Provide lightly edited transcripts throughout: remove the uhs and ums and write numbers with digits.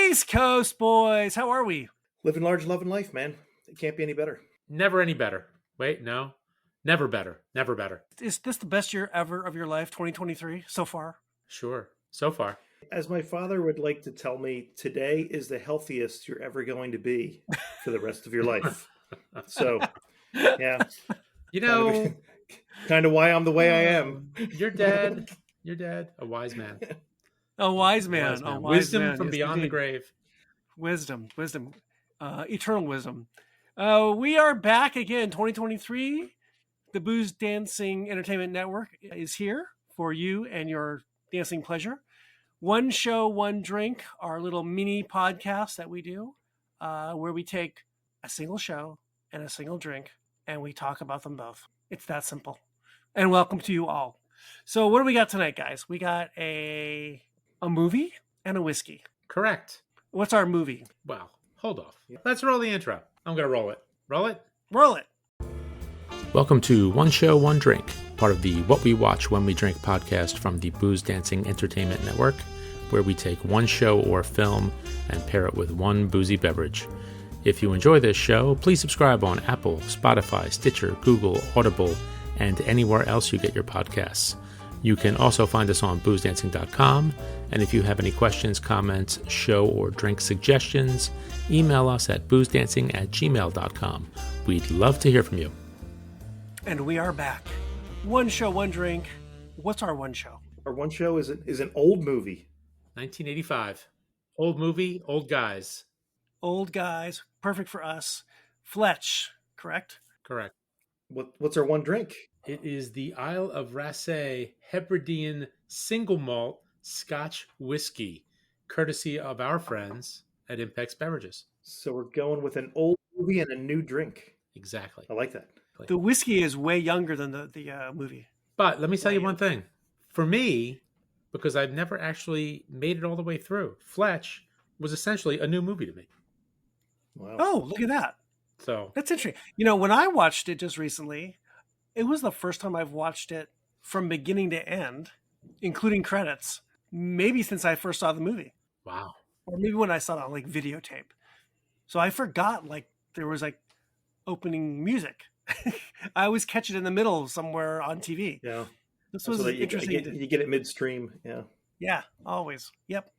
East Coast boys, how are we? Living large, loving life, man. It can't be any better. Never any better. Wait, no. Never better. Never better. Is this the best year ever of your life, 2023, so far? Sure. So far. As my father would like to tell me, today is the healthiest you're ever going to be for the rest of your life. So, yeah. You know, kind of why I'm the way I am. You're dead. You're dead. A wise man. A wise man. A wise wisdom man. from Yes, beyond indeed. the grave. Wisdom. Eternal wisdom. We are back again, 2023. The Boozedancing Entertainment Network is here for you and your dancing pleasure. One show, one drink, our little mini podcast that we do, where we take a single show and a single drink and we talk about them both. It's that simple. And welcome to you all. So what do we got tonight, guys? We got a movie and a whiskey. Correct. What's our movie? Well, hold off. Let's roll the intro. I'm going to roll it. Roll it? Roll it. Welcome to One Show, One Drink, part of the What We Watch When We Drink podcast from the Boozedancing Entertainment Network, where we take one show or film and pair it with one boozy beverage. If you enjoy this show, please subscribe on Apple, Spotify, Stitcher, Google, Audible, and anywhere else you get your podcasts. You can also find us on boozedancing.com, and if you have any questions, comments, show or drink suggestions, email us at boozedancing@gmail.com. We'd love to hear from you. And we are back. One show, one drink. What's our one show? Our one show is an old movie. 1985. Old movie, old guys. Old guys, perfect for us. Fletch, correct? Correct. What's our one drink? It is the Isle of Raasay Hebridean single malt Scotch whiskey, courtesy of our friends at Impex Beverages. So we're going with an old movie and a new drink. Exactly. I like that. The whiskey is way younger than the movie. But let me tell you one thing. For me, because I've never actually made it all the way through, Fletch was essentially a new movie to me. Wow. Oh, look at that. So That's interesting. You know, when I watched it just recently, it was the first time I've watched it from beginning to end, including credits, maybe since I first saw the movie. wow. Or maybe when I saw it on like videotape. So I forgot like there was like opening music. I always catch it in the middle somewhere on TV. Yeah. This was So interesting. you get it midstream. Yeah. Yeah, always. Yep.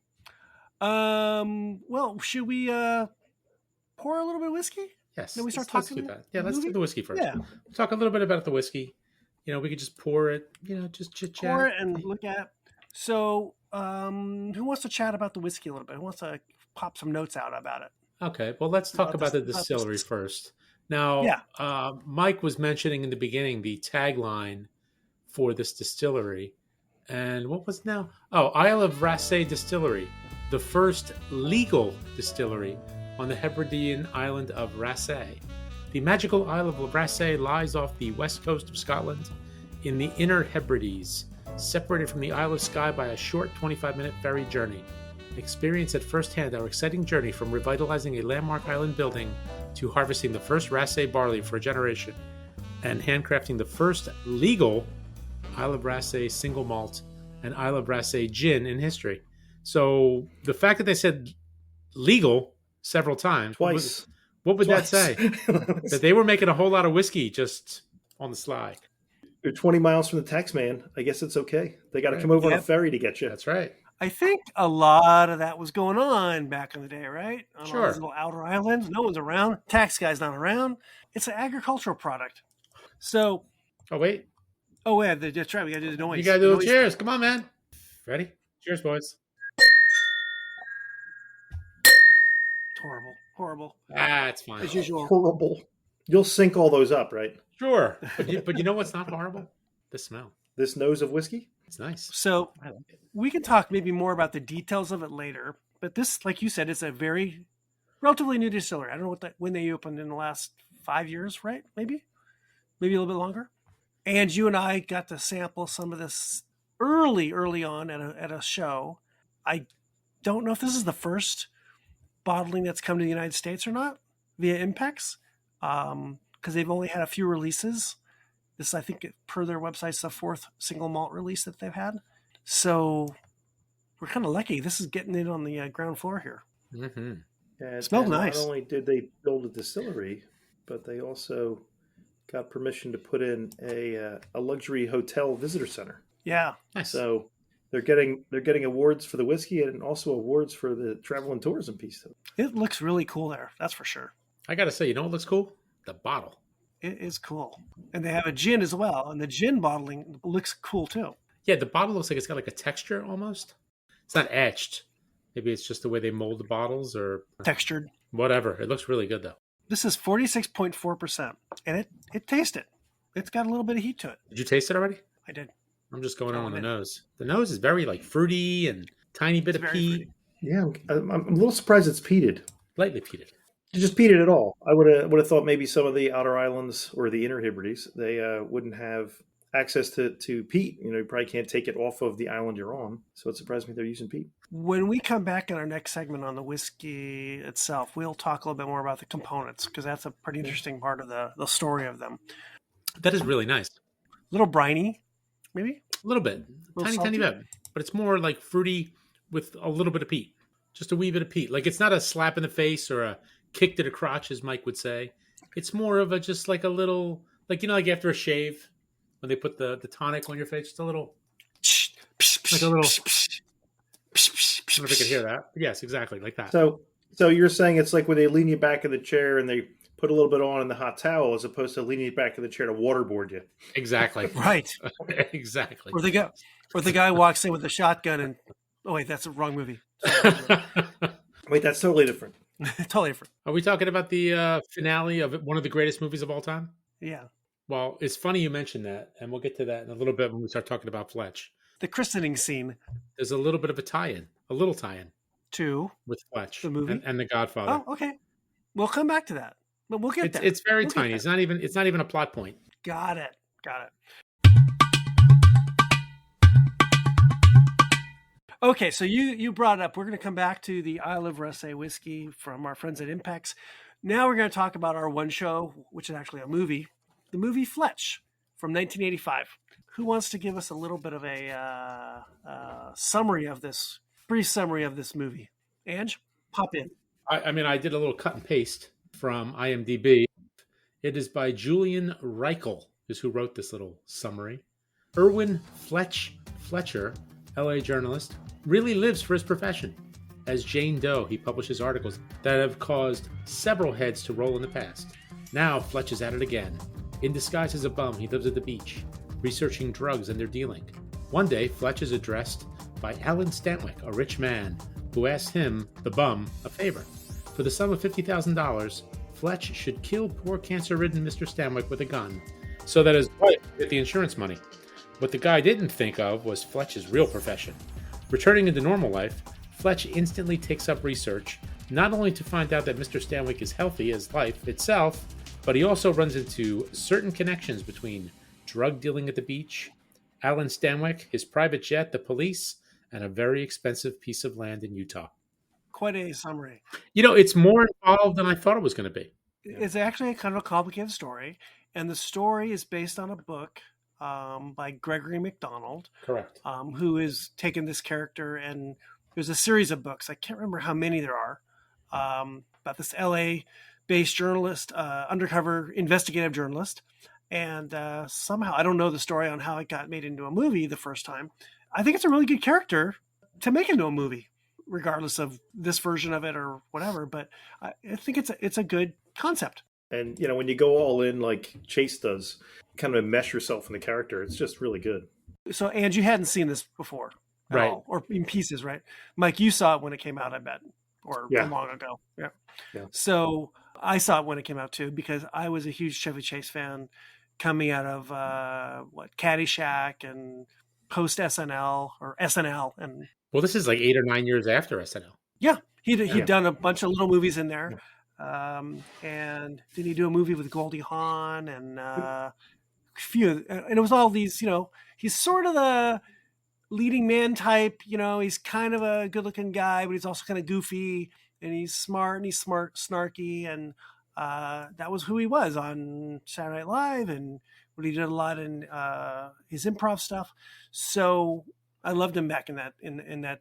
Well, should we pour a little bit of whiskey? Yes. Then we start let's talking do that. Yeah, let's do the whiskey first. Yeah. Talk a little bit about the whiskey. You know, we could just pour it, just chit-chat. Pour it and look at. So, who wants to chat about the whiskey a little bit? Who wants to pop some notes out about it? Okay, well, let's talk about the about this- distillery first. Now, Yeah. Mike was mentioning in the beginning the tagline for this distillery. And what was now? Oh, Isle of Raasay Distillery, the first legal distillery on the Hebridean island of Raasay. The magical Isle of Raasay lies off the west coast of Scotland in the Inner Hebrides, separated from the Isle of Skye by a short 25-minute ferry journey. Experience at firsthand our exciting journey from revitalizing a landmark island building to harvesting the first Raasay barley for a generation and handcrafting the first legal Isle of Raasay single malt and Isle of Raasay gin in history. So the fact that they said legal several times, Twice. what would Twice. that say? That they were making a whole lot of whiskey just on the sly. You're 20 miles from the tax man. I guess it's okay. They got to come over on a Yep. ferry to get you. That's right. I think a lot of that was going on back in the day, right? On all Sure. those little outer islands. No one's around. Tax guy's not around. It's an agricultural product. So, Oh, wait. that's right. We got to do the noise. You got to do The a noise. cheers. Come on, man. Ready? Cheers, boys. Horrible. It's fine. As usual. Horrible. You'll sync all those up, right? Sure. But you know what's not horrible? The smell. This nose of whiskey? It's nice. So, I like it. we can talk maybe more about the details of it later. But this, like you said, is a very relatively new distillery. I don't know when they opened in the last 5 years, right? Maybe a little bit longer. And you and I got to sample some of this early on at a show. I don't know if this is the first bottling that's come to the United States or not via Impex, because they've only had a few releases. This, I think, per their website, is the fourth single malt release that they've had. So we're kind of lucky. This is getting in on the ground floor here. Mm-hmm. And, Smelled and not nice. only did they build a distillery, but they also got permission to put in a luxury hotel visitor center. Yeah. Nice. So they're getting awards for the whiskey and also awards for the travel and tourism piece of it. It looks really cool there. That's for sure. I got to say, you know what looks cool? The bottle. It is cool. And they have a gin as well. And the gin bottling looks cool too. Yeah, the bottle looks like it's got like a texture almost. It's not etched. Maybe it's just the way they mold the bottles or Textured. whatever. It looks really good though. This is 46.4%. And it tasted. It's got a little bit of heat to it. Did you taste it already? I did. I'm just going on the did. nose. The nose is very like fruity and tiny bit It's of very peat, fruity. Yeah, I'm a little surprised it's peated. lightly peated. It's just peated at all. I would have thought maybe some of the outer islands or the inner Hebrides, they wouldn't have access to peat. You probably can't take it off of the island you're on. So it surprised me they're using peat. When we come back in our next segment on the whiskey itself, we'll talk a little bit more about the components because that's a pretty interesting part of the story of them. That is really nice. A little briny, maybe? A little bit. Little Tiny salty? bit. But it's more like fruity with a little bit of peat. Just a wee bit of peat. Like it's not a slap in the face or a kick to the crotch, as Mike would say. It's more of a just like a little, like, like after a shave, when they put the tonic on your face, just a little, like a little, I don't know if I could hear that. But yes, exactly, like that. So you're saying it's like when they lean you back in the chair and they put a little bit on in the hot towel as opposed to leaning you back in the chair to waterboard you. Exactly. Right. Exactly. Or the guy walks in with a shotgun and, oh, wait, that's a wrong movie. Wait, that's totally different. Totally different. Are we talking about the finale of one of the greatest movies of all time? Yeah. Well, it's funny you mentioned that, and we'll get to that in a little bit when we start talking about Fletch. The christening scene There's a little bit of a little tie-in to with Fletch the movie. and The Godfather. Oh, okay. We'll come back to that. But we'll get there. It's very We'll get tiny. there. It's not even a plot point. Got it. Okay, so you brought it up. We're going to come back to the Isle of Raasay whiskey from our friends at Impex. Now we're going to talk about our one show, which is actually a movie, the movie Fletch from 1985. Who wants to give us a little bit of a brief summary of this movie? Ange, pop in. I did a little cut and paste from IMDb. It is by Julian Reichel, is who wrote this little summary. Irwin Fletcher, LA journalist, really lives for his profession. As Jane Doe, he publishes articles that have caused several heads to roll in the past. Now Fletch is at it again. In disguise as a bum, he lives at the beach, researching drugs and their dealing. One day, Fletch is addressed by Alan Stantwick, a rich man, who asks him, the bum, a favor. For the sum of $50,000, Fletch should kill poor cancer-ridden Mr. Stantwick with a gun, so that his wife can get the insurance money. What the guy didn't think of was Fletch's real profession. Returning into normal life, Fletch instantly takes up research, not only to find out that Mr. Stantwick is healthy as life itself, but he also runs into certain connections between drug dealing at the beach, Alan Stantwick, his private jet, the police, and a very expensive piece of land in Utah. Quite a summary. It's more involved than I thought it was going to be. It's actually kind of a complicated story, and the story is based on a book by Gregory MacDonald, Correct. who has taken this character, and there's a series of books. I can't remember how many there are, about this LA-based journalist, undercover investigative journalist, and somehow, I don't know the story on how it got made into a movie the first time. I think it's a really good character to make into a movie, regardless of this version of it or whatever, but I think it's a good concept. And, when you go all in like Chase does, kind of mesh yourself in the character, it's just really good. So, and you hadn't seen this before, at Right. all, or in pieces, right? Mike, you saw it when it came out, I bet, or Yeah. long ago. Yeah. Yeah. So I saw it when it came out too, because I was a huge Chevy Chase fan coming out of Caddyshack and post SNL or SNL, and Well, this is like 8 or 9 years after SNL. yeah, he'd Yeah. done a bunch of little movies in there. And did he do a movie with Goldie Hawn and a few, and it was all these, he's sort of the leading man type, he's kind of a good looking guy, but he's also kind of goofy, and he's smart, snarky. And that was who he was on Saturday Night Live, and what he did a lot in his improv stuff. So I loved him back in that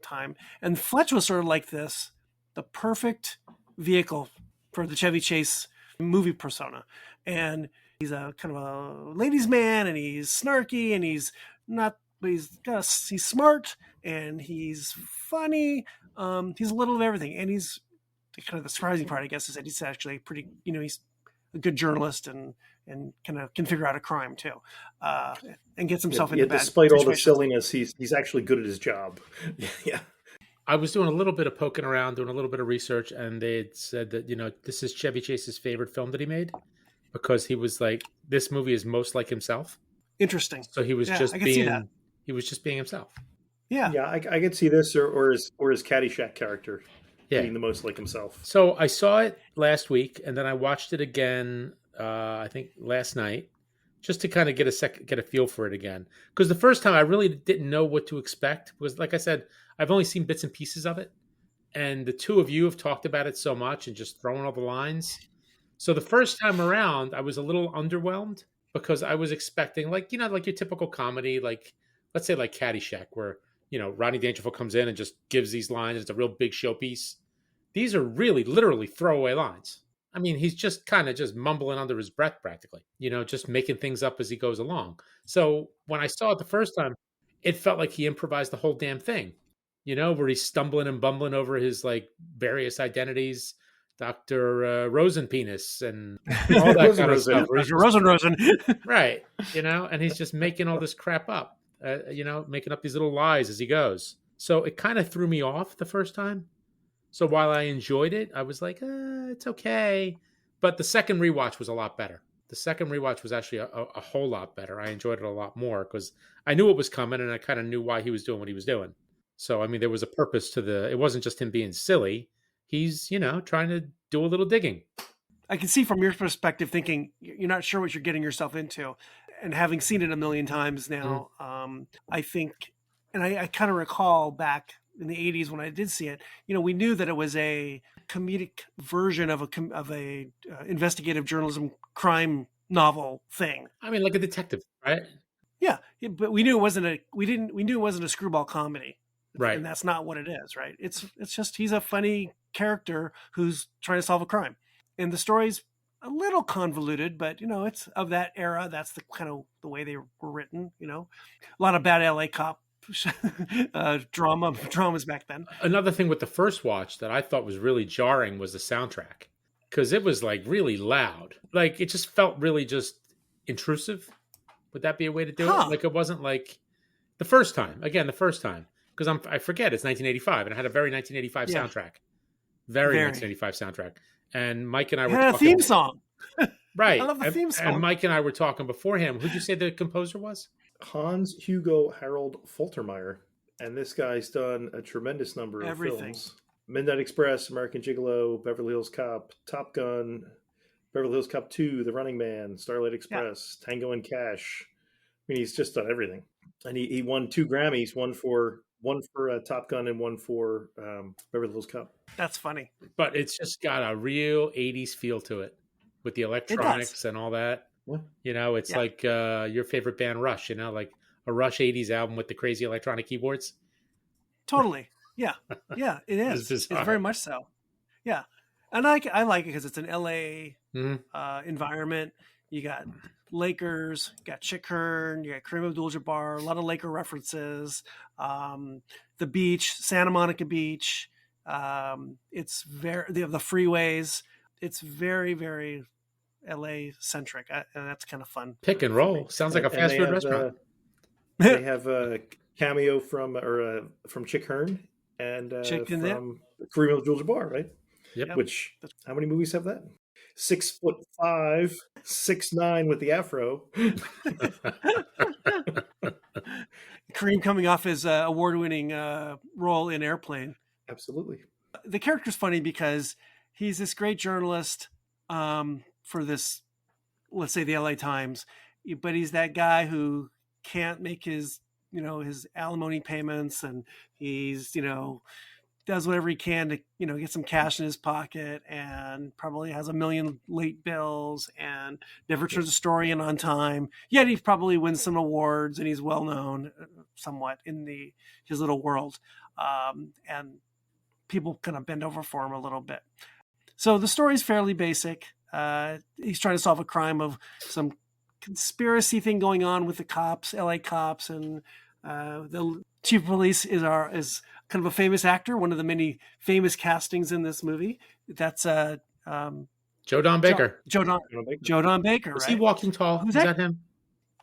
time. And Fletch was sort of like this the perfect vehicle for the Chevy Chase movie persona. And he's a kind of a ladies' man, and he's snarky, and he's not, but he's smart, and he's funny. He's a little of everything, and he's kind of the surprising part, I guess, is that he's actually pretty. He's a good journalist and kind of can figure out a crime too, and gets himself into bad despite all the situations. silliness, he's actually good at his job. Yeah. I was doing a little bit of poking around, doing a little bit of research, and they had said that, this is Chevy Chase's favorite film that he made because he was like, this movie is most like himself. Interesting. So he was I can see that. he was just being himself. Yeah. Yeah, I could see this or his Caddyshack character Yeah. being the most like himself. So I saw it last week, and then I watched it again, I think last night, just to kind of get a feel for it again. Because the first time I really didn't know what to expect. Because like I said, I've only seen bits and pieces of it. And the two of you have talked about it so much and just thrown all the lines. So the first time around, I was a little underwhelmed because I was expecting like your typical comedy, like let's say like Caddyshack, where, Rodney Dangerfield comes in and just gives these lines. It's a real big showpiece. These are really literally throwaway lines. I mean, he's just kind of just mumbling under his breath practically, just making things up as he goes along. So when I saw it the first time, it felt like he improvised the whole damn thing, where he's stumbling and bumbling over his like various identities, Dr. Rosenpenis and all that kind of stuff. Rosen. Right. And he's just making all this crap up, making up these little lies as he goes. So it kind of threw me off the first time. So while I enjoyed it, I was like, it's okay. But the second rewatch was a lot better. The second rewatch was actually a whole lot better. I enjoyed it a lot more because I knew it was coming and I kind of knew why he was doing what he was doing. So, I mean, there was a purpose to it wasn't just him being silly. He's, trying to do a little digging. I can see from your perspective thinking you're not sure what you're getting yourself into. And having seen it a million times now, I think, and I kind of recall back in the 80s when I did see it, we knew that it was a comedic version of a investigative journalism crime novel thing. I mean, like a detective, right? Yeah, but we knew it wasn't a screwball comedy. Right. And that's not what it is, right? It's just he's a funny character who's trying to solve a crime. And the story's a little convoluted, but it's of that era. That's the kind of the way they were written, a lot of bad LA cop dramas back then. Another thing with the first watch that I thought was really jarring was the soundtrack, because it was like really loud. Like it just felt really just intrusive. Would that be a way to do it? Like it wasn't like the first time, because I forget it's 1985 and it had a very 1985 soundtrack. Very 1985 soundtrack. And Mike and I were talking. A theme song. Right. I love the theme song. And Mike and I were talking beforehand. Who'd you say the composer was? Hans Hugo Harold Faltermeyer. And this guy's done a tremendous number of films. Midnight Express, American Gigolo, Beverly Hills Cop, Top Gun, Beverly Hills Cop 2, The Running Man, Starlight Express, Tango and Cash. I mean, he's just done everything. And he won 2 Grammys, one for Top Gun and one for Beverly Hills Cop. That's funny. But it's just got a real 80s feel to it with the electronics and all that. Yeah. It's like your favorite band Rush, like a Rush 80s album with the crazy electronic keyboards. Totally. Yeah. Yeah, it is. It's very much so. Yeah. And I like it because it's an LA environment. You got Lakers, you got Chick Hearn, you got Kareem Abdul-Jabbar, a lot of Laker references. The beach, Santa Monica Beach. It's the freeways. It's very, very LA centric, and that's kind of fun. Pick and roll sounds like a fast food restaurant. They have a cameo from Chick Hearn and from Kareem Abdul-Jabbar, right? Yep. Which how many movies have that? 6'5", 6'9" with the afro. Kareem coming off his award-winning role in Airplane. Absolutely. The character's funny because he's this great journalist for this, let's say, the LA Times, but he's that guy who can't make his alimony payments, and he's, does whatever he can to, get some cash in his pocket, and probably has a million late bills and never turns a story in on time. Yet he probably wins some awards and he's well known somewhat in his little world. And people kind of bend over for him a little bit. So the story's fairly basic. He's trying to solve a crime of some conspiracy thing going on with the cops, LA cops, and the chief of police is kind of a famous actor, one of the many famous castings in this movie. That's Joe Don Baker. Joe Don Baker, Was right? he walking tall? Who's Is that? that him?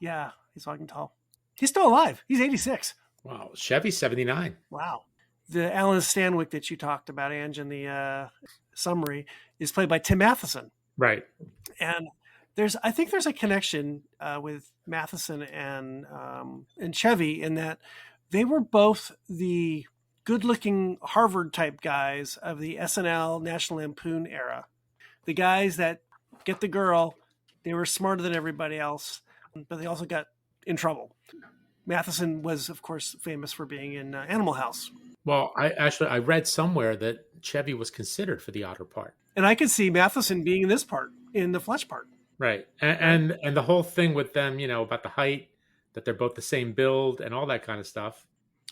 Yeah, he's walking tall. He's still alive. He's 86. Wow. Chevy 79. Wow. The Alan Stanwyck that you talked about, Ange, in the summary, is played by Tim Matheson. Right. And I think there's a connection with Matheson and Chevy in that they were both the good-looking Harvard-type guys of the SNL National Lampoon era. The guys that get the girl, they were smarter than everybody else, but they also got in trouble. Matheson was, of course, famous for being in Animal House. Well, I read somewhere that Chevy was considered for the Otter part. And I could see Matheson being in this part, in the Fletch part. Right. And the whole thing with them, about the height, that they're both the same build and all that kind of stuff.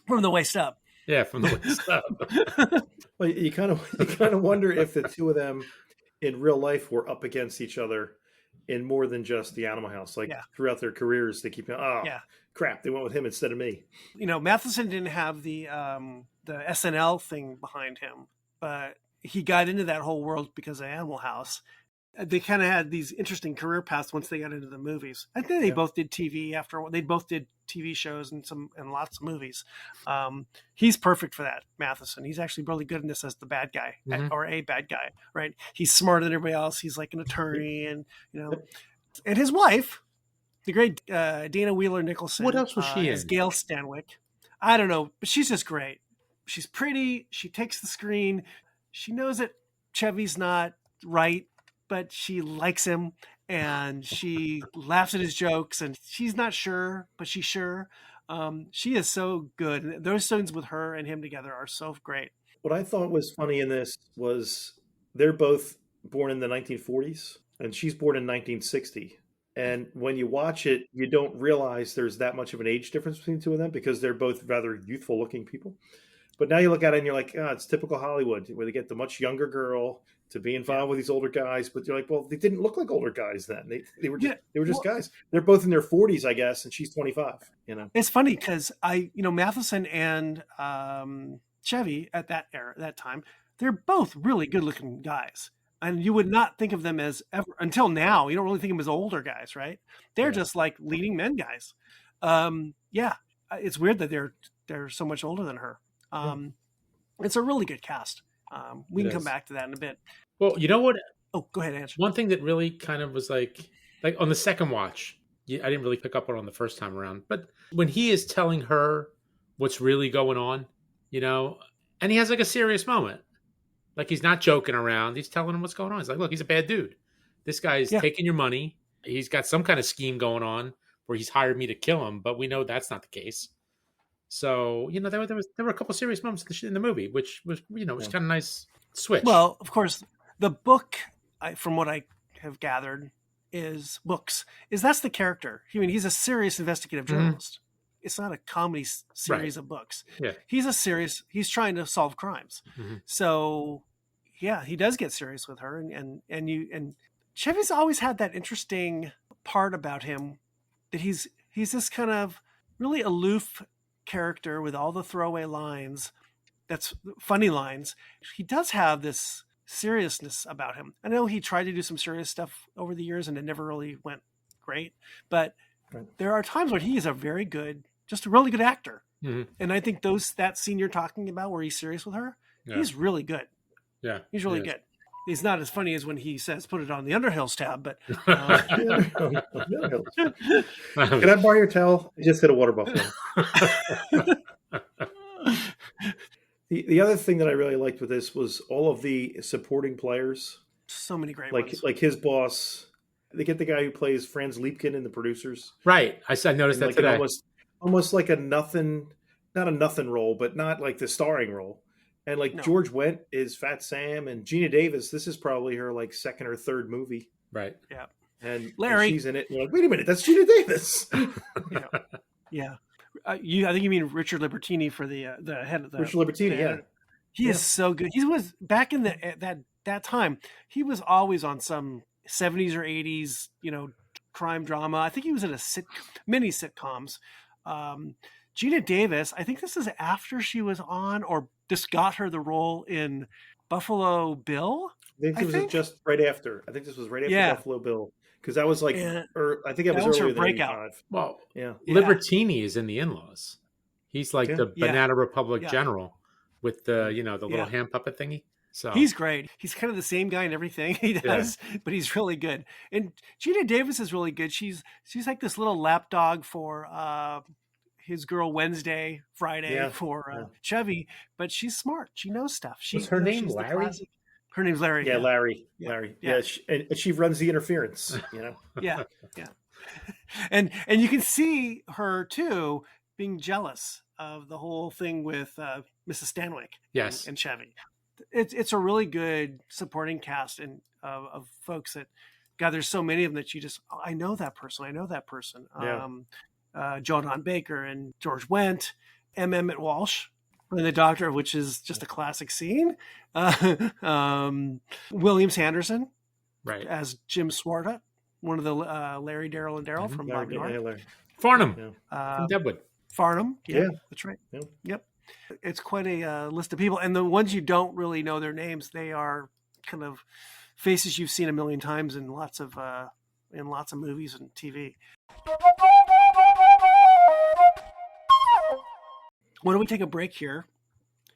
From the waist up. Yeah, from the waist up. Well, you kind of wonder if the two of them in real life were up against each other in more than just the Animal House. Like throughout their careers, they keep crap, they went with him instead of me. Matheson didn't have the SNL thing behind him, but he got into that whole world because of Animal House. They kind of had these interesting career paths once they got into the movies. I think they both did TV after they both did TV shows and lots of movies. He's perfect for that, Matheson. He's actually really good in this as the bad guy or a bad guy, right? He's smarter than everybody else. He's like an attorney, and and his wife, the great Dana Wheeler Nicholson. What else was she as in? Gail Stanwyck. I don't know, but she's just great. She's pretty. She takes the screen. She knows that Chevy's not right, but she likes him, and she laughs at his jokes, and she's not sure, but she's sure. She is so good. Those scenes with her and him together are so great. What I thought was funny in this was they're both born in the 1940s, and she's born in 1960. And when you watch it, you don't realize there's that much of an age difference between the two of them because they're both rather youthful-looking people. But now you look at it and you're like, it's typical Hollywood, where they get the much younger girl to be involved with these older guys. But you're like, well, they didn't look like older guys then. They were just guys. They're both in their 40s, I guess, and she's 25. It's funny because Matheson and Chevy at that time, they're both really good-looking guys. And you would not think of them as ever until now. You don't really think of them as older guys, right? They're just like leading men guys. It's weird that they're so much older than her. It's a really good cast. We can come back to that in a bit. Well, you know what? Oh, go ahead, Andrew. One thing that really kind of was like on the second watch, I didn't really pick up on the first time around, but when he is telling her what's really going on, and he has like a serious moment. Like he's not joking around. He's telling him what's going on. He's like, look, he's a bad dude. This guy's taking your money. He's got some kind of scheme going on where he's hired me to kill him, but we know that's not the case. So, there were a couple of serious moments in the movie, which was, was kind of nice switch. Well, of course, the book, from what I have gathered, is that's the character. He's a serious investigative journalist. It's not a comedy series of books. Yeah. He's trying to solve crimes. Mm-hmm. So, he does get serious with her, and Chevy's always had that interesting part about him that he's this kind of really aloof character with all the throwaway lines. That's funny lines. He does have this seriousness about him. I know he tried to do some serious stuff over the years and it never really went great, but there are times when he is a really good actor. Mm-hmm. And I think that scene you're talking about where he's serious with her, he's really good. Yeah. He's really good. He's not as funny as when he says, put it on the Underhills tab, but... Can I borrow your towel? I just hit a water buffalo. The other thing that I really liked with this was all of the supporting players. So many great ones. Like his boss. They get the guy who plays Franz Liebkin in The Producers. Right. I noticed that today. Almost like not a nothing role, but not like the starring role. And George Wendt is Fat Sam, and Gina Davis, this is probably her second or third movie. Right. Yeah. And Larry. And she's in it. And you're like, wait a minute, that's Gina Davis. Yeah. I think you mean Richard Libertini for the head of the... Richard Libertini, He is so good. He was back in that time. He was always on some 70s or 80s, crime drama. I think he was in many sitcoms. Gina Davis, I think this is after she was on, or just got her the role in Buffalo Bill. I think it was just right after. I think this was right after Buffalo Bill, because that was like, I think it was earlier than 85. Well, Libertini is in The In-Laws. He's like the Banana Republic general with the the little hand puppet thingy. So he's great. He's kind of the same guy in everything he does, but he's really good. And Gina Davis is really good. She's like this little lapdog for his girl Wednesday, Friday for Chevy, but she's smart. She knows stuff. Was her name Larry? Her name's Larry. Yeah, Larry. Larry. Yeah, and she runs the interference. Yeah. And you can see her too being jealous of the whole thing with Mrs. Stanwyck. Yes. And Chevy. It's a really good supporting cast of folks that, God, there's so many of them that you just, I know that person. Yeah. Joan Baker and George Wendt, M. Emmett Walsh, and the Doctor, which is just a classic scene. William Sanderson, right, as Jim Swarta, one of the Larry, Daryl, and Daryl from Bob Nord. Farnham from Deadwood. Farnham, that's right. Yeah. Yep, it's quite a list of people, and the ones you don't really know their names, they are kind of faces you've seen a million times in lots of movies and TV. Why don't we take a break here?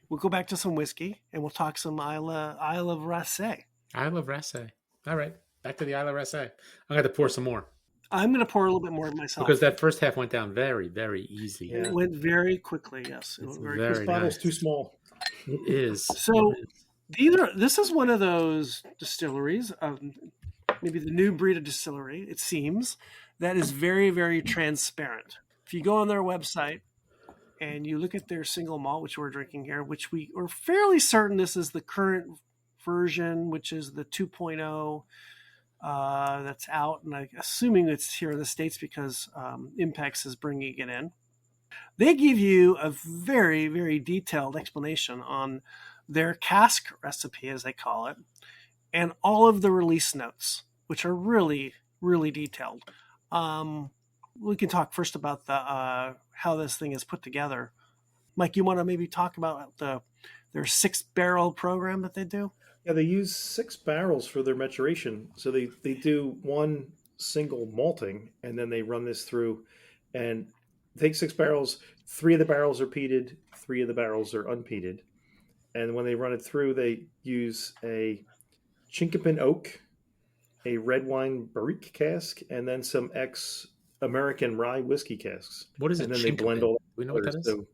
We'll go back to some whiskey and we'll talk some Isle of Raasay. Isle of Raasay. All right. Back to the Isle of Raasay. I'm going to pour some more. I'm going to pour a little bit more myself. Because that first half went down very, very easy. Yeah. It went very quickly, yes. It's very very this bottle's too small. It is. So this is one of those distilleries, maybe the new breed of distillery, it seems, that is very, very transparent. If you go on their website, and you look at their single malt, which we're drinking here, which we are fairly certain this is the current version, which is the 2.0 that's out. And I'm assuming it's here in the States because Impex is bringing it in. They give you a very, very detailed explanation on their cask recipe, as they call it, and all of the release notes, which are really, really detailed. We can talk first about the how this thing is put together. Mike, you want to maybe talk about their 6-barrel program that they do? Yeah, they use 6 barrels for their maturation. So they do one single malting, and then they run this through and take 6 barrels. 3 of the barrels are peated, 3 of the barrels are unpeated. And when they run it through, they use a chinkapin oak, a red wine barrique cask, and then some American rye whiskey casks. What is it? And then they blend all. We know what that is. So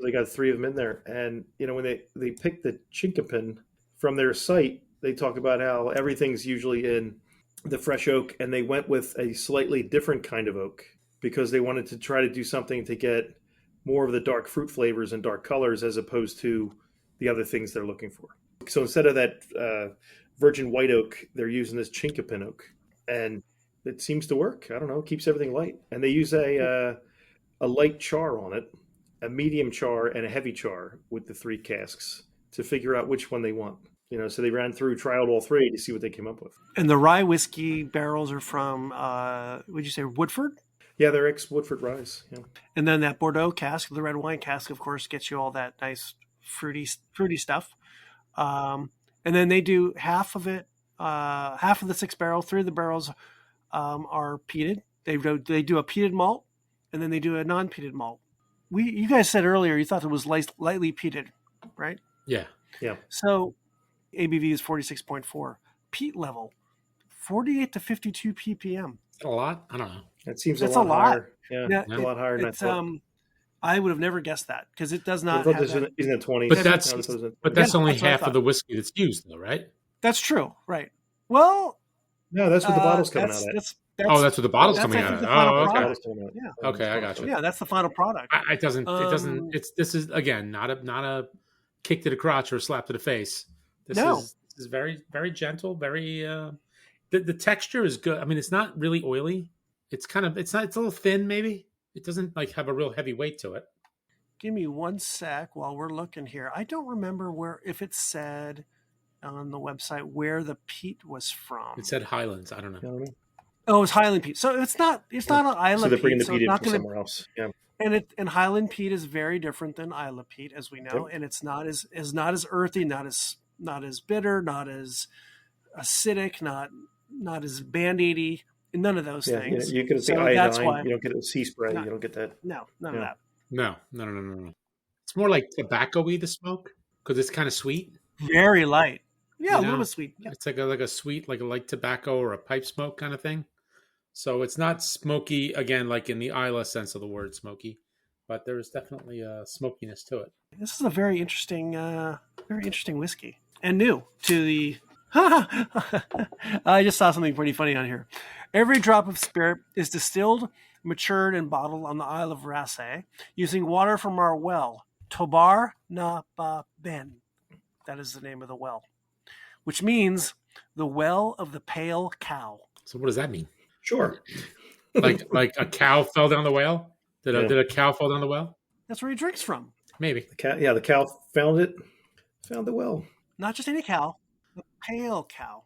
they got 3 of them in there, and when they pick the chinkapin from their site, they talk about how everything's usually in the fresh oak, and they went with a slightly different kind of oak because they wanted to try to do something to get more of the dark fruit flavors and dark colors as opposed to the other things they're looking for. So instead of that virgin white oak, they're using this chinkapin oak, and it seems to work. I don't know. It keeps everything light. And they use a light char on it, a medium char, and a heavy char with the 3 casks to figure out which one they want. So they ran through, trialed all 3 to see what they came up with. And the rye whiskey barrels are from, would you say Woodford? Yeah, they're ex-Woodford ryes. Yeah. And then that Bordeaux cask, the red wine cask, of course, gets you all that nice fruity stuff. And then they do half of it, half of the 6 barrel, 3 of the barrels are peated. They do a peated malt, and then they do a non-peated malt. You guys said earlier you thought it was lightly peated, right? Yeah. So ABV is 46.4. Peat level, 48 to 52 ppm. Is that a lot? I don't know. That seems a lot higher. Yeah, a lot higher than I thought. I would have never guessed that because it does not. Isn't it 20? But that's only half of the whiskey that's used, though, right? That's true, right? Well, no, that's what the bottle's coming out at. That's what the bottle's coming out at. Oh, okay. Yeah. Okay, I got you. Yeah, that's the final product. It doesn't. This is again not a kick to the crotch or a slap to the face. This is very, very gentle. Very. The texture is good. I mean, it's not really oily. It's a little thin, maybe. It doesn't have a real heavy weight to it. Give me one sec while we're looking here. I don't remember if it said on the website where the peat was from. It said Highlands. I don't know. You know what I mean? Oh, it's Highland peat. So it's not an Isla So they're bringing peat. the So peat it's in not from going to. somewhere else. Yeah. And Highland peat is very different than Isla peat, as we know, Yep. and it's not as earthy, not as bitter, not as acidic, not as band-aidy. None of those things. You get the So that's why iodine. You don't get a sea spray. No. You don't get that. no, none of Yeah. that. No. It's more like tobacco-y, the smoke, because it's kind of sweet. Very light. Yeah, You a little know? bit sweet. Yeah. It's like a sweet, like a light tobacco or a pipe smoke kind of thing. So it's not smoky, again, like in the Isla sense of the word smoky, but there's definitely a smokiness to it. This is a very interesting whiskey and new to the. I just saw something pretty funny on here. Every drop of spirit is distilled, matured, and bottled on the Isle of Raasay using water from our well, Tobar na Ba Ben. That is the name of the well, which means the well of the pale cow. So what does that mean? Sure. Like a cow fell down the well? Did a cow fall down the well? That's where he drinks from. Maybe. The cow found the well. Not just any cow, the pale cow.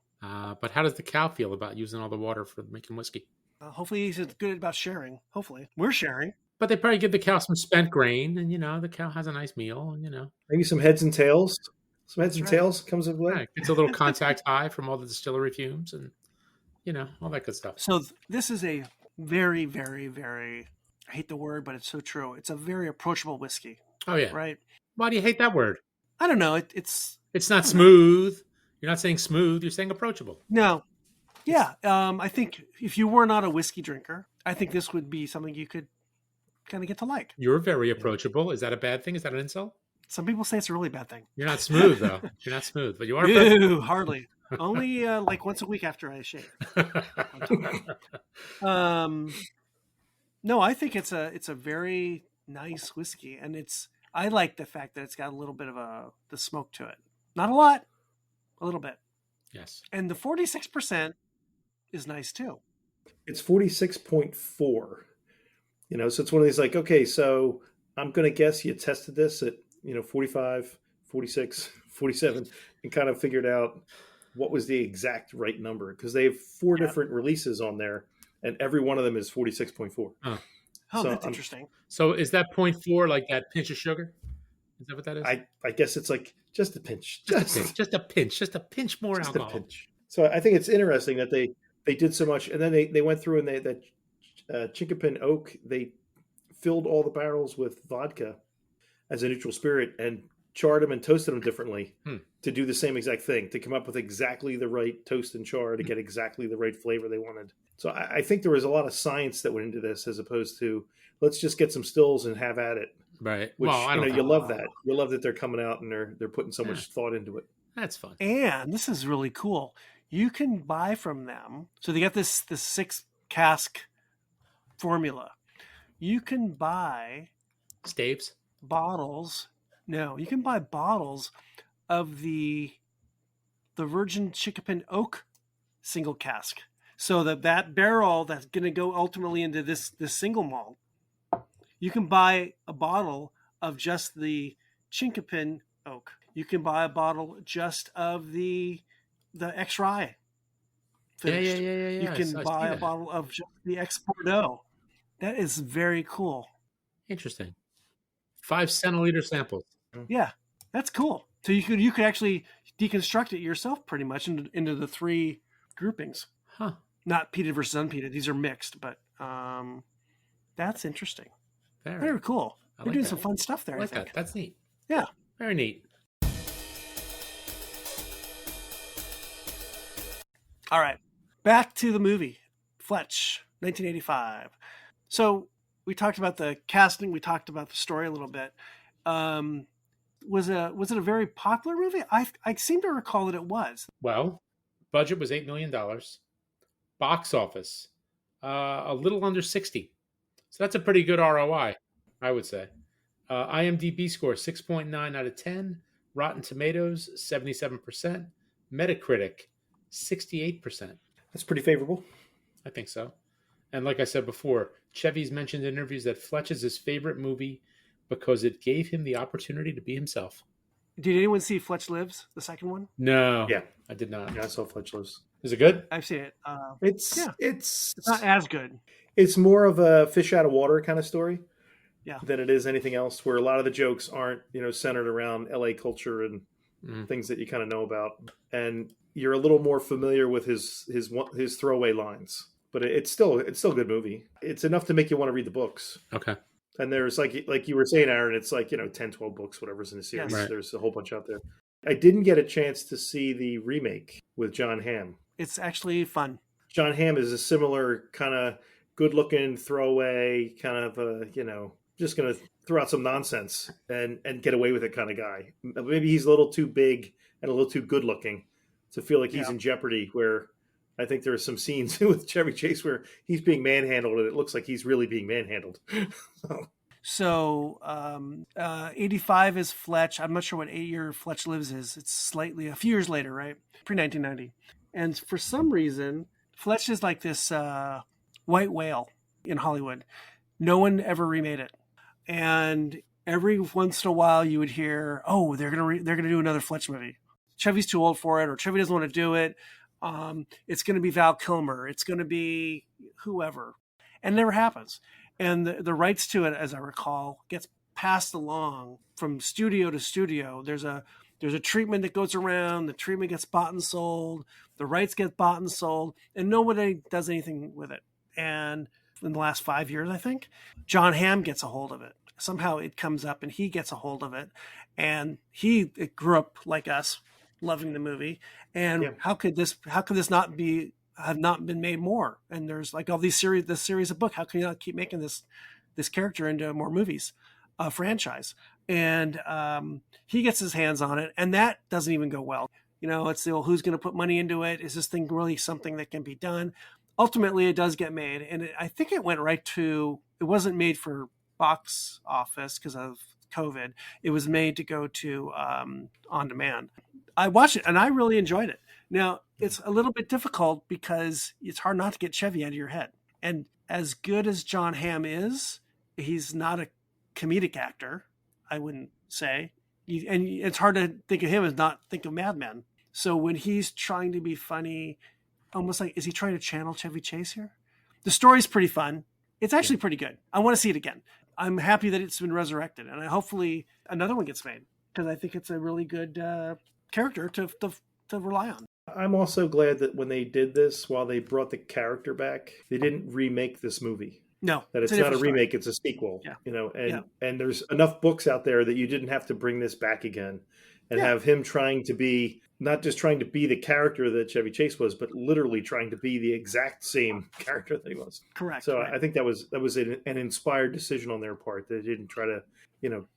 But how does the cow feel about using all the water for making whiskey? Hopefully he's good about sharing. Hopefully. We're sharing. But they probably give the cow some spent grain, and the cow has a nice meal, and Maybe some heads and tails. Some heads That's and right. tails comes into play. yeah, it's a little contact high from all the distillery fumes, and all that good stuff. So this is a very, very, very, I hate the word, but it's so true. It's a very approachable whiskey, Oh yeah. right? Why do you hate that word? I don't know. It's It's not smooth. You're not saying smooth. You're saying approachable. no. Yeah. I think if you were not a whiskey drinker, I think this would be something you could kind of get to like. You're very approachable. Is that a bad thing? Is that an insult? Some people say it's a really bad thing. You're not smooth though. You're not smooth, but you are approachable. Ew, hardly. Only like once a week after I shave. No, I think it's a very nice whiskey, and I like the fact that it's got a little bit of the smoke to it. Not a lot, a little bit. Yes. And the 46% is nice too. It's 46.4. So it's one of these like, okay, so I'm going to guess you tested this at, 45, 46, 47, and kind of figured out what was the exact right number, because they have four different releases on there, and every one of them is 46.4. Oh, Oh, So that's I'm- interesting. So is that 0.4 like that pinch of sugar? Is that what that is? I guess it's like just a pinch. Just a pinch more Just alcohol. a pinch. So I think it's interesting that they did so much, and then they went through and that Chinkapin oak, they filled all the barrels with vodka as a neutral spirit and charred them and toasted them differently to do the same exact thing, to come up with exactly the right toast and char to get exactly the right flavor they wanted. So I think there was a lot of science that went into this, as opposed to let's just get some stills and have at it. Right. Which Well, I don't you love that. You love that they're coming out and they're putting so much thought into it. That's fun. And this is really cool. You can buy from them. So they got this 6 cask formula. You can buy Staves. bottles. No, you can buy bottles of the Virgin Chinkapin oak single cask. So that barrel that's going to go ultimately into this single malt, you can buy a bottle of just the Chinkapin oak. You can buy a bottle just of the X Rye. Yeah. You I can see buy a that. bottle of just the X Bordeaux. That is very cool. Interesting. 5 centiliter samples. Yeah, that's cool. So you could actually deconstruct it yourself pretty much into the 3 groupings. Huh. Not peated versus unpeated. These are mixed, but that's interesting. Very cool. I They're like doing that. some fun stuff there, I I like think. that. That's neat. Yeah. Very neat. All right. Back to the movie, Fletch, 1985. So we talked about the casting. We talked about the story a little bit. Was it a very popular movie? I seem to recall that it was. Well, budget was $8 million. Box office, a little under 60. So that's a pretty good ROI, I would say. IMDb score 6.9 out of 10. Rotten Tomatoes 77%. Metacritic 68%. That's pretty favorable. I think so. And like I said before, Chevy's mentioned in interviews that Fletch is his favorite movie because it gave him the opportunity to be himself. Did anyone see Fletch Lives, the second one? No, Yeah. I did not. Yeah, I saw Fletch Lives. Is it good? I've seen it. It's Yeah. it's It's not as good. it's more of a fish out of water kind of story. Yeah. Than it is anything else. Where a lot of the jokes aren't centered around LA culture and things that you kind of know about, and you're a little more familiar with his throwaway lines. But it's still a good movie. It's enough to make you want to read the books. Okay. And there's like you were saying, Aaron, it's like 10, 12 books, whatever's in the series. Yes. Right. There's a whole bunch out there. I didn't get a chance to see the remake with John Hamm. It's actually fun. John Hamm is a similar kind of good-looking throwaway kind of just going to throw out some nonsense and get away with it kind of guy. Maybe he's a little too big and a little too good-looking to feel like he's in jeopardy, where I think there are some scenes with Chevy Chase where he's being manhandled and it looks like he's really being manhandled. So 85 is Fletch. I'm not sure what 8-year Fletch Lives is. It's slightly a few years later, right? Pre-1990. And for some reason, Fletch is like this white whale in Hollywood. No one ever remade it. And every once in a while you would hear, oh, they're gonna do another Fletch movie. Chevy's too old for it, or Chevy doesn't want to do it. It's going to be Val Kilmer. It's going to be whoever. And it never happens. And the rights to it, as I recall, gets passed along from studio to studio. There's a treatment that goes around. The treatment gets bought and sold. The rights get bought and sold. And nobody does anything with it. And in the last 5 years, I think, John Hamm gets a hold of it. Somehow it comes up and he gets a hold of it. And he grew up like us, loving the movie. And how could this not have not been made more? And there's like all this series of book. How can you not keep making this character into more movies, franchise? And he gets his hands on it, and that doesn't even go well. It's the who's going to put money into it? Is this thing really something that can be done? Ultimately, it does get made, and I think it went right to. It wasn't made for box office because of COVID. It was made to go to on demand. I watched it and I really enjoyed it. Now, it's a little bit difficult because it's hard not to get Chevy out of your head. And as good as John Hamm is, he's not a comedic actor, I wouldn't say. And it's hard to think of him as not think of Mad Men. So when he's trying to be funny, almost like, is he trying to channel Chevy Chase here? The story's pretty fun. It's actually pretty good. I want to see it again. I'm happy that it's been resurrected. And hopefully another one gets made because I think it's a really good character to rely on. I'm also glad that when they did this, while they brought the character back, they didn't remake this movie. No, that it's not a remake; it's a sequel. Yeah. And there's enough books out there that you didn't have to bring this back again and have him trying to be not just trying to be the character that Chevy Chase was, but literally trying to be the exact same character that he was. Correct. So right. I think that was an inspired decision on their part. They didn't try to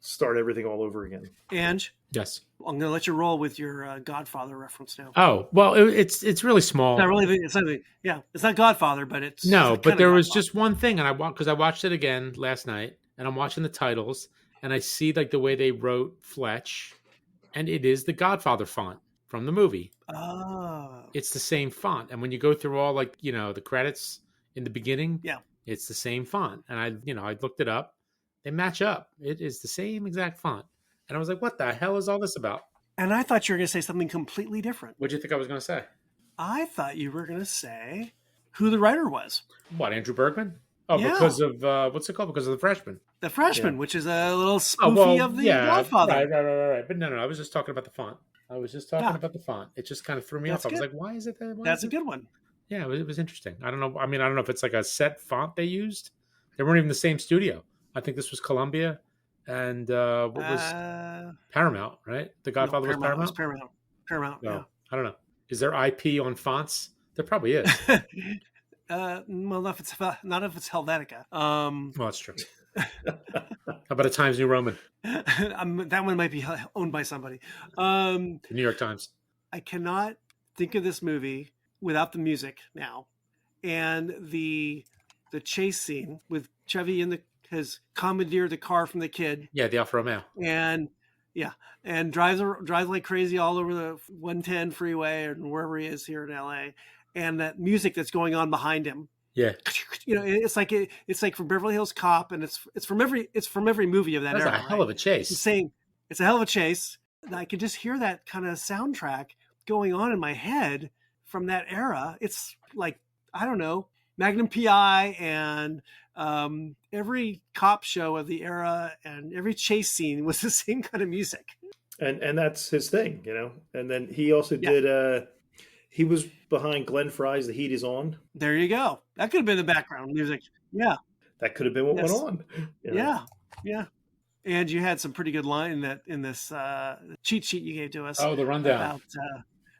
start everything all over again. And yes, I'm going to let you roll with your Godfather reference now. Oh, well, it's really small. It's not Godfather, but it's no. But there was just one thing, and because I watched it again last night, and I'm watching the titles, and I see like the way they wrote Fletch, and it is the Godfather font from the movie. Oh, it's the same font, and when you go through all the credits in the beginning, it's the same font, and I looked it up. They match up. It is the same exact font. And I was like, what the hell is all this about? And I thought you were going to say something completely different. What did you think I was going to say? I thought you were going to say who the writer was. What, Andrew Bergman? Oh, yeah. Because of, what's it called? Because of The Freshman. The Freshman, which is a little spoofy of the Godfather. Right. But no, I was just talking about the font. About the font. It just kind of threw me off. I was like, why is it that? That's a good one. Yeah, it was interesting. I don't know. I mean, I don't know if it's like a set font they used. They weren't even the same studio. I think this was Columbia, and what was Paramount, right? The Godfather was Paramount? It was Paramount, no, yeah. I don't know. Is there IP on fonts? There probably is. Well, not if it's Helvetica. Well, that's true. How about a Times New Roman? That one might be owned by somebody. The New York Times. I cannot think of this movie without the music now, and the chase scene with Chevy has commandeered the car from the kid. Yeah, the Alfa Romeo. And drives like crazy all over the 110 freeway and wherever he is here in LA. And that music that's going on behind him. Yeah. It's like from Beverly Hills Cop, and it's from every movie of that That's era. a hell of a chase. It's a hell of a chase. I can just hear that kind of soundtrack going on in my head from that era. It's like, I don't know, Magnum PI and every cop show of the era and every chase scene was the same kind of music. And that's his thing, you know. And then he also did. He was behind Glenn Fry's "The Heat Is On." There you go. That could have been the background music. Yeah. That could have been what went on. You know? Yeah. Yeah. And you had some pretty good line in this cheat sheet you gave to us. Oh, the rundown.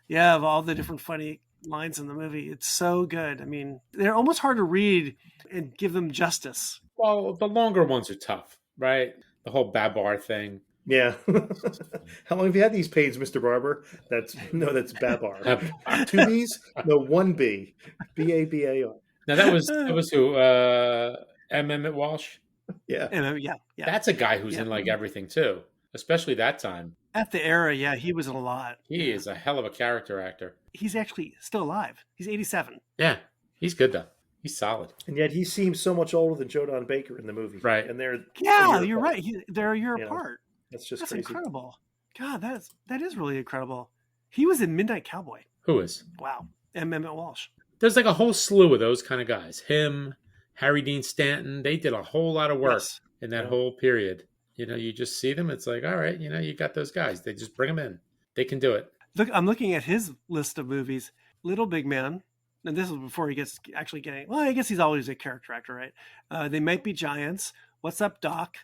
About, of all the different funny lines in the movie. It's so good. I mean, they're almost hard to read and give them justice. Well, the longer ones are tough, right? The whole Babar thing. Yeah. How long have you had these pains, Mr. Barber? That's Babar. 2 B's? No, 1 B. BABAR. Now that was who? M. Walsh? Yeah. And, yeah. That's a guy who's in like everything too, especially that time. At the era, yeah, he was in a lot. He is a hell of a character actor. He's actually still alive. He's 87. Yeah, he's good though. He's solid. And yet he seems so much older than Joe Don Baker in the movie. Right. And they're you're right. They're a year apart. That's just That's crazy. incredible. God, that is really incredible. He was in Midnight Cowboy. Who is? Wow. M. Emmett Walsh. There's like a whole slew of those kind of guys. Him, Harry Dean Stanton. They did a whole lot of work in that whole period. You know, you just see them. It's like, all right, you know, you got those guys. They just bring them in. They can do it. Look, I'm looking at his list of movies. Little Big Man. And this is before he gets actually getting, well, I guess he's always a character actor, right? They Might Be Giants. What's Up, Doc?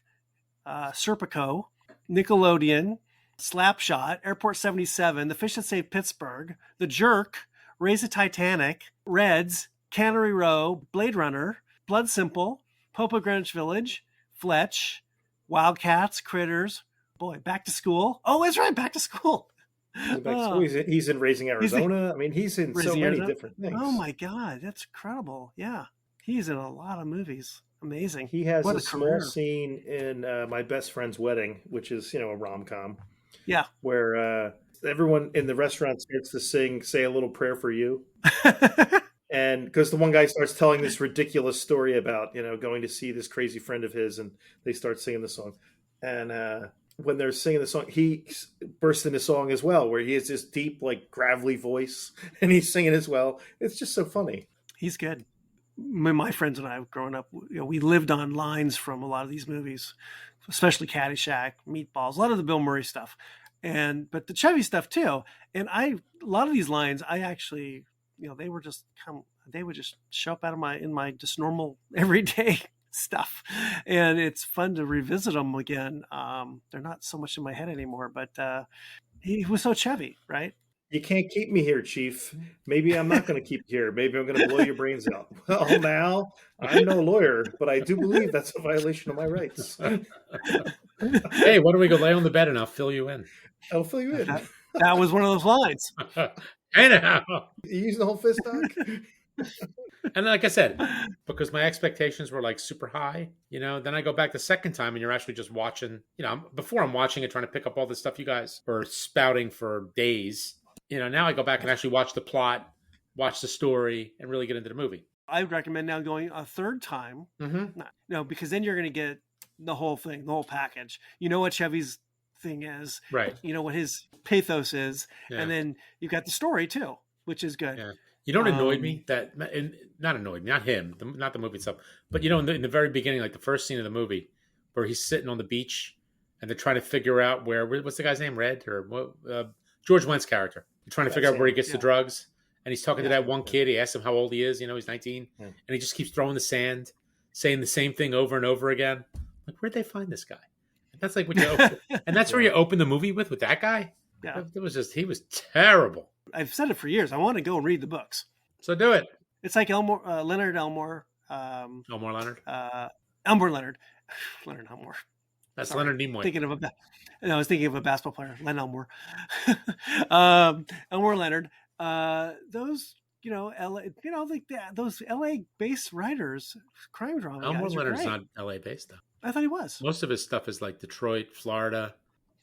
Serpico. Nickelodeon. Slapshot. Airport 77. The Fish That Saved Pittsburgh. The Jerk. Raise the Titanic. Reds. Cannery Row. Blade Runner. Blood Simple. Popo Greenwich Village. Fletch. Wildcats. Critters. Boy, Back to School. Oh, that's right. Back to School. He's in Raising Arizona. He's in so many different things. Oh my God, that's incredible. Yeah, he's in a lot of movies. Amazing. He has a small scene in My Best Friend's Wedding, which is, a rom-com. Yeah. Where everyone in the restaurant starts to say a little prayer for you. And because the one guy starts telling this ridiculous story about, going to see this crazy friend of his, and they start singing the song. And when they're singing the song, he bursts into song as well, where he has this deep, like, gravelly voice, and he's singing as well. It's just so funny. He's good. My friends and I, growing up, we lived on lines from a lot of these movies, especially Caddyshack, Meatballs, a lot of the Bill Murray stuff, but the Chevy stuff too. And a lot of these lines, I actually, they would just show up out of in my just normal everyday stuff, and it's fun to revisit them again. They're not so much in my head anymore, but he was so Chevy, right? You can't keep me here, Chief. Maybe I'm not going to keep you here. Maybe I'm going to blow your brains out. Well, now, I'm no lawyer, but I do believe that's a violation of my rights. Hey, why don't we go lay on the bed and I'll fill you in? I'll fill you in. That was one of those lines. Anyhow. You using the whole fist, Doc? And like I said, because my expectations were like super high, then I go back the second time and you're actually just watching, before I'm watching it, trying to pick up all the stuff you guys were spouting for days. Now I go back and actually watch the plot, watch the story, and really get into the movie. I would recommend now going a third time. Mm-hmm. No, because then you're going to get the whole thing, the whole package. You know what Chevy's thing is. Right. You know what his pathos is. Yeah. And then you've got the story too, which is good. Yeah. You know what annoyed me? Not annoyed me, not him, not the movie itself. But in the very beginning, like the first scene of the movie, where he's sitting on the beach and they're trying to figure out what's the guy's name? Red or what? George Wendt's character. They're trying to figure out where he gets the drugs, and he's talking to that one kid. He asks him how old he is. He's 19, and he just keeps throwing the sand, saying the same thing over and over again. Like, where'd they find this guy? And that's like what you open, and that's where you open the movie with that guy. Yeah, he was terrible. I've said it for years. I want to go and read the books. So do it. It's like Leonard Elmore. Elmore Leonard. Elmore Leonard. Leonard Elmore. That's Leonard Nimoy. I was thinking of a basketball player, Len Elmore. Elmore Leonard. Those, those LA-based writers, crime drama. Elmore Leonard's not LA-based though. I thought he was. Most of his stuff is like Detroit, Florida.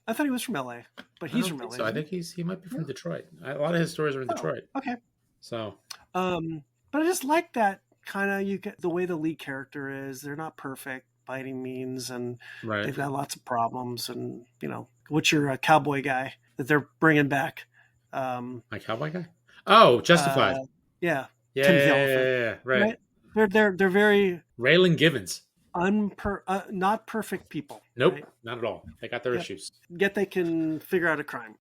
I thought he was from LA, but he's from LA. So I think he might be from Detroit. A lot of his stories are in Detroit. Okay. So. But I just like that kind of, you get the way the lead character is. They're not perfect by any means, and Right. they've got lots of problems. And what's your cowboy guy that they're bringing back? My cowboy guy? Oh, Justified. Yeah, Yeah, Tim the yeah, Elephant. yeah, right. They're very Raylan Givens. not perfect people. Nope, right? not at all. They got their issues. Yet they can figure out a crime.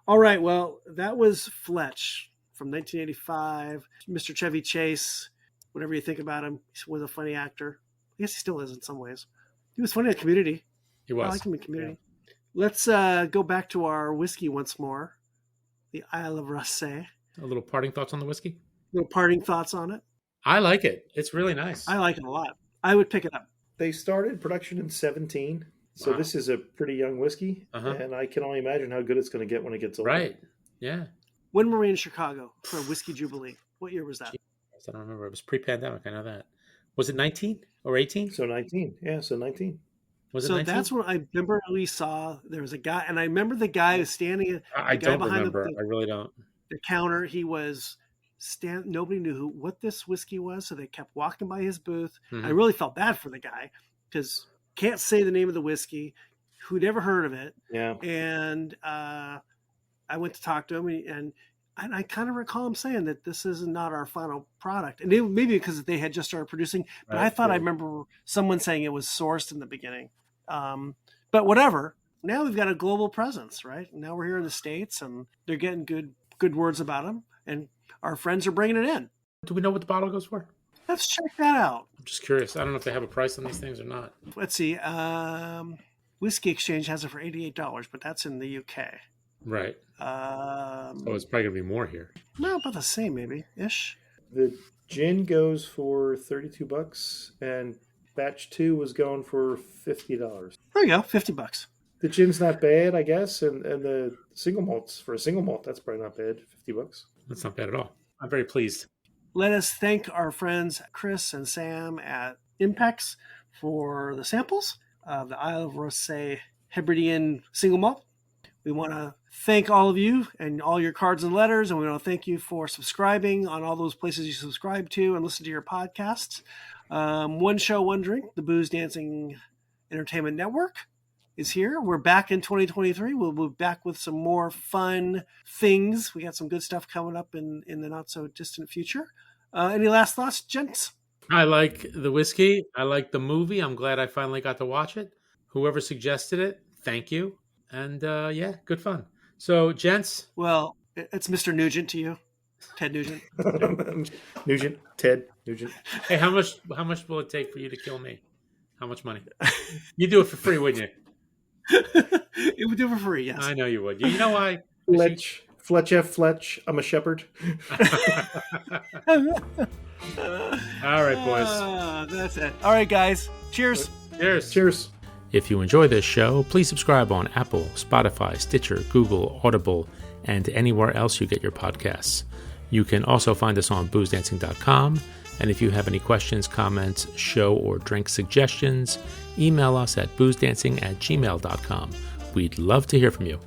All right, well, that was Fletch from 1985. Mr. Chevy Chase, whatever you think about him, he was a funny actor. I guess he still is in some ways. He was funny in Community. He was. I like him in Community. Yeah. Let's go back to our whiskey once more, the Isle of Raasay. A little parting thoughts on the whiskey? Little parting thoughts on it? I like it. It's really nice. I like it a lot. I would pick it up. They started production in 17, so Wow. this is a pretty young whiskey, and I can only imagine how good it's going to get when it gets older. Right. Yeah. When were we in Chicago for Whiskey Jubilee? What year was that? I don't remember. It was pre-pandemic. I know that. Was it 19 or 18? So 19. Yeah, so 19. Was it so 19? that's when I remember we saw there was a guy, and I remember the guy who's standing. I don't remember. I really don't. The counter. He was nobody knew what this whiskey was, so they kept walking by his booth. Mhm. I really felt bad for the guy because can't say the name of the whiskey, who'd ever heard of it. Yeah. And I went to talk to him, and I kind of recall him saying that this is not our final product, and maybe because they had just started producing. But I thought I remember someone saying it was sourced in the beginning. But whatever. Now we've got a global presence, right? Now we're here in the States, and they're getting good words about them, and our friends are bringing it in. Do we know what the bottle goes for? Let's check that out. I'm just curious. I don't know if they have a price on these things or not. Let's see. Whiskey Exchange has it for $88, but that's in the UK. Right. So it's probably going to be more here. No, about the same, maybe ish. The gin goes for $32, and batch 2 was going for $50. There you go, $50. The gin's not bad, I guess, and the single malts, for a single malt, that's probably not bad. $50. That's not bad at all. I'm very pleased. Let us thank our friends Chris and Sam at Impex for the samples of the Isle of Raasay Hebridean single malt. We want to thank all of you and all your cards and letters, and we want to thank you for subscribing on all those places you subscribe to and listen to your podcasts. One show, one drink, the Boozedancing Entertainment Network is here. We're back in 2023. We'll be back with some more fun things. We got some good stuff coming up in the not so distant future. Any last thoughts, gents? I like the whiskey. I like the movie. I'm glad I finally got to watch it. Whoever suggested it, thank you. And yeah, good fun. So, gents. Well, it's Mr. Nugent to you, Ted Nugent. Nugent, Ted Nugent. Hey, how much will it take for you to kill me? How much money? You'd do it for free, wouldn't you? It would do it for free, yes. I know you would. You know why? Fletch. I'm a shepherd. All right, boys. That's it. All right, guys. Cheers. Cheers. Cheers. If you enjoy this show, please subscribe on Apple, Spotify, Stitcher, Google, Audible, and anywhere else you get your podcasts. You can also find us on boozedancing.com. And if you have any questions, comments, show or drink suggestions, email us at boozedancing@gmail.com. We'd love to hear from you.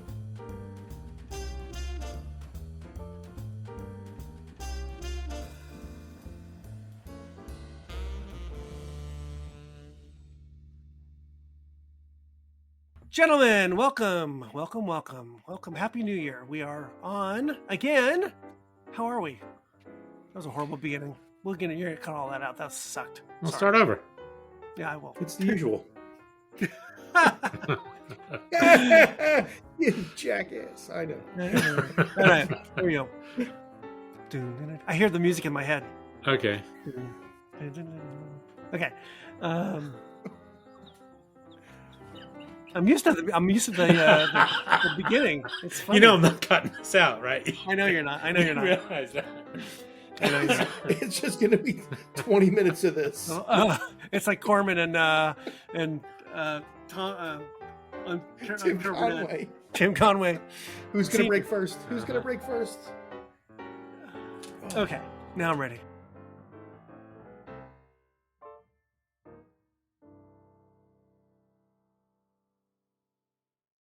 Gentlemen, welcome. Happy New Year. We are on again. How are we? That was a horrible beginning. You're going to cut all that out. That sucked. We'll Sorry. start over. Yeah, I will. It's the usual. You jackass. I know. All right, here we go. I hear the music in my head. Okay. Okay. I'm used to the beginning. It's funny. You know I'm not cutting this out, right? I know you're not. You realize that. I know you're not. It's just going to be 20 minutes of this. It's like Corman and Tom. Tim Conway. Tim Conway. Who's going to break first? Okay, now I'm ready.